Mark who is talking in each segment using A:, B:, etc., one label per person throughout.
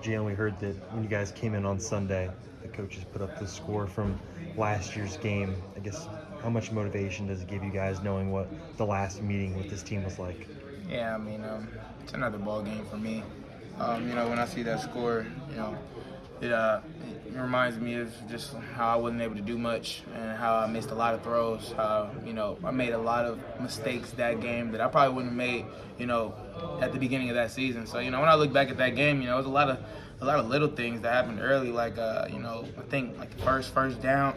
A: Jan, we heard that when you guys came in on Sunday, the coaches put up the score from last year's game. I guess how much motivation does it give you guys knowing what the last meeting with this team was like?
B: Yeah, I mean, it's another ball game for me. When I see that score, it reminds me of just how I wasn't able to do much and how I missed a lot of throws. How I made a lot of mistakes that game that I probably wouldn't have made, at the beginning of that season. So when I look back at that game, it was a lot of little things that happened early. Like I think like the first third down,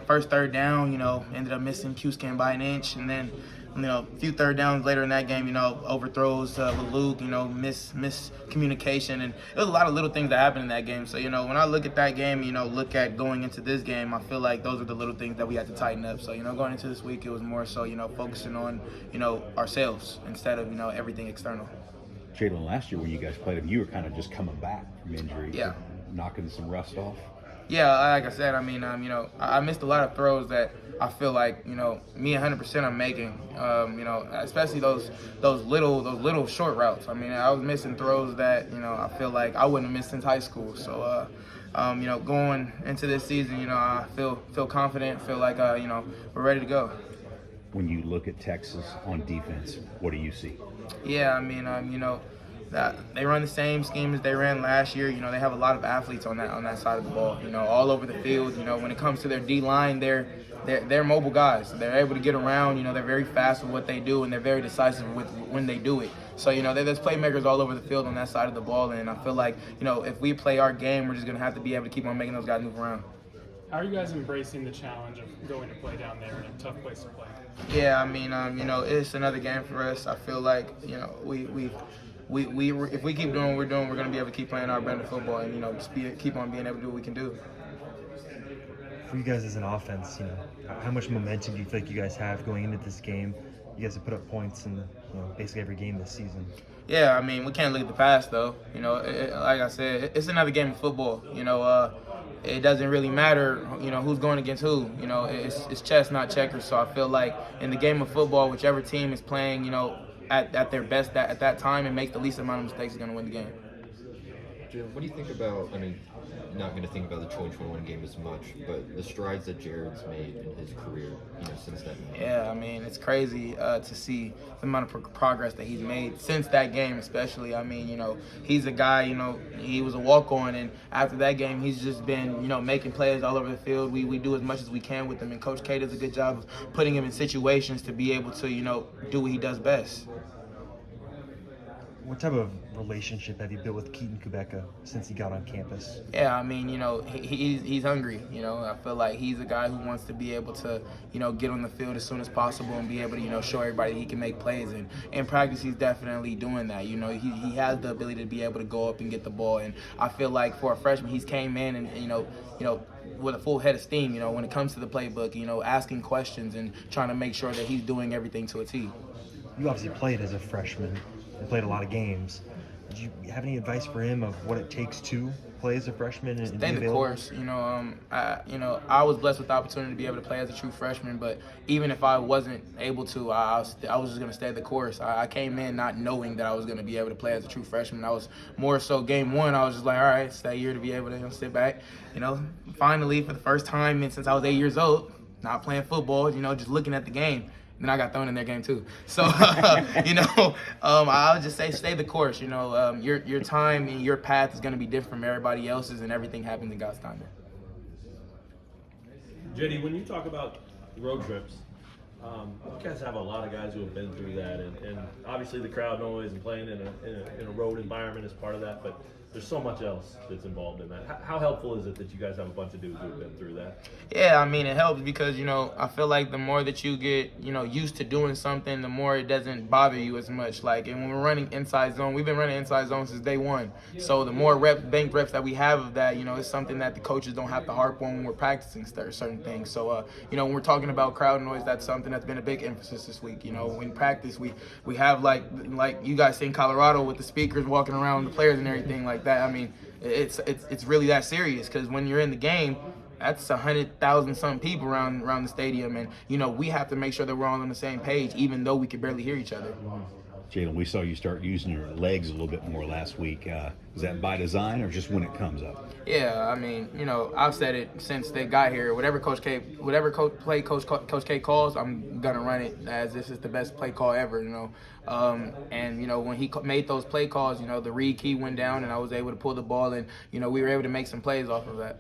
B: ended up missing Q-Scan by an inch, and then a few third downs later in that game, overthrows with Luke, miscommunication, and it was a lot of little things that happened in that game. So, when I look at that game, look at going into this game, I feel like those are the little things that we had to tighten up. So, going into this week, it was more so, focusing on, ourselves instead of, everything external.
C: Jalon, last year when you guys played him, you were kind of just coming back from injury,
B: Yeah.
C: knocking some rust off.
B: Yeah, like I said, I mean, I missed a lot of throws that I feel like, me 100% I'm making, especially those little short routes. I mean, I was missing throws that, I feel like I wouldn't have missed since high school. So, going into this season, I feel confident, feel like, we're ready to go.
C: When you look at Texas on defense, what do you see?
B: Yeah, I mean, that they run the same scheme as they ran last year. They have a lot of athletes on that side of the ball. All over the field. When it comes to their D line, they're mobile guys. They're able to get around. They're very fast with what they do, and they're very decisive with when they do it. So there's playmakers all over the field on that side of the ball, and I feel like if we play our game, we're just gonna have to be able to keep on making those guys move around.
D: How are you guys embracing the challenge of going to play down there in a tough place to play?
B: Yeah, I mean, it's another game for us. I feel like we if we keep doing what we're doing, we're going to be able to keep playing our brand of football and, just keep on being able to do what we can do.
A: For you guys as an offense, how much momentum do you feel like you guys have going into this game? You guys have put up points in basically every game this season.
B: Yeah, I mean, we can't look at the past, though. Like I said, it's another game of football. It doesn't really matter, who's going against who. It's chess, not checkers. So I feel like in the game of football, whichever team is playing, at their best at that time and make the least amount of mistakes is going to win the game.
E: Jim, what do you think about, not going to think about the 2021 game as much, but the strides that Jared's made in his career, since then?
B: Yeah, I mean, it's crazy to see the amount of progress that he's made since that game, especially. I mean, he's a guy, he was a walk-on, and after that game, he's just been, making plays all over the field. We do as much as we can with him, and Coach K does a good job of putting him in situations to be able to, do what he does best.
A: What type of relationship have you built with Keaton Kubeka since he got on campus?
B: Yeah, I mean, he's hungry. I feel like he's a guy who wants to be able to, get on the field as soon as possible and be able to, show everybody that he can make plays. And in practice, he's definitely doing that. He has the ability to be able to go up and get the ball. And I feel like for a freshman, he's came in and, with a full head of steam, when it comes to the playbook, asking questions and trying to make sure that he's doing everything to a T.
A: You obviously played as a freshman and played a lot of games. Did you have any advice for him of what it takes to play as a freshman and
B: Stay
A: be
B: the
A: available?
B: course. I was blessed with the opportunity to be able to play as a true freshman, but even if I wasn't able to, I was just going to stay the course. I came in not knowing that I was going to be able to play as a true freshman. I was more so game one, I was just like, all right, stay here to be able to sit back. Finally, for the first time since I was 8 years old, not playing football, just looking at the game. Then I got thrown in their game too. So, I would just say stay the course. Your time and your path is going to be different from everybody else's, and everything happens in God's timing.
F: Jetty, when you talk about road trips, you guys have a lot of guys who have been through that, and obviously the crowd noise and playing in a road environment is part of that, but there's so much else that's involved in that. How helpful is it that you guys have a bunch of dudes who have been through that?
B: Yeah, I mean, it helps because, I feel like the more that you get, used to doing something, the more it doesn't bother you as much. Like, and when we're running inside zone, we've been running inside zone since day one. So the more bank reps that we have of that, it's something that the coaches don't have to harp on when we're practicing certain things. So, when we're talking about crowd noise, that's something that's been a big emphasis this week. In practice, we have like you guys see in Colorado with the speakers walking around the players and everything like that. I mean, it's really that serious because when you're in the game, that's 100,000 some people around the stadium, and we have to make sure that we're all on the same page, even though we can barely hear each other.
C: Jalon, we saw you start using your legs a little bit more last week. Is that by design or just when it comes up?
B: Yeah, I mean, I've said it since they got here. Whatever Coach K calls, I'm gonna run it as this is the best play call ever. And when he made those play calls, the read key went down, and I was able to pull the ball, and we were able to make some plays off of that.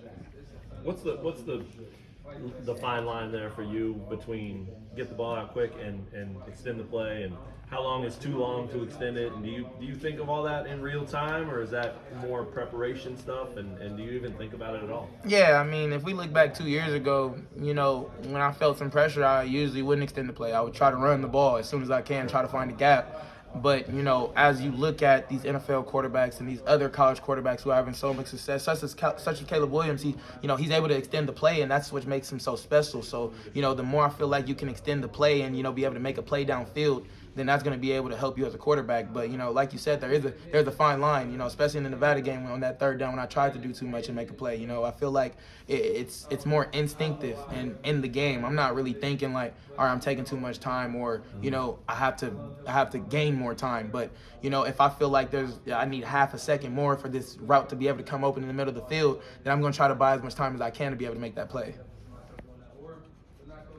F: What's the fine line there for you between get the ball out quick and extend the play, and how long is too long to extend it? And do you think of all that in real time, or is that more preparation stuff? And do you even think about it at all?
B: Yeah, I mean, if we look back 2 years ago, when I felt some pressure, I usually wouldn't extend the play. I would try to run the ball as soon as I can, try to find a gap. But, as you look at these NFL quarterbacks and these other college quarterbacks who are having so much success, such as Caleb Williams, he's able to extend the play, and that's what makes him so special. So, the more I feel like you can extend the play and, be able to make a play downfield, then that's going to be able to help you as a quarterback. But, like you said, there's a fine line, especially in the Nevada game on that third down when I tried to do too much and make a play. I feel like it's more instinctive and in the game. I'm not really thinking like, all right, I'm taking too much time or, I have to gain more time. But, if I feel like I need half a second more for this route to be able to come open in the middle of the field, then I'm going to try to buy as much time as I can to be able to make that play.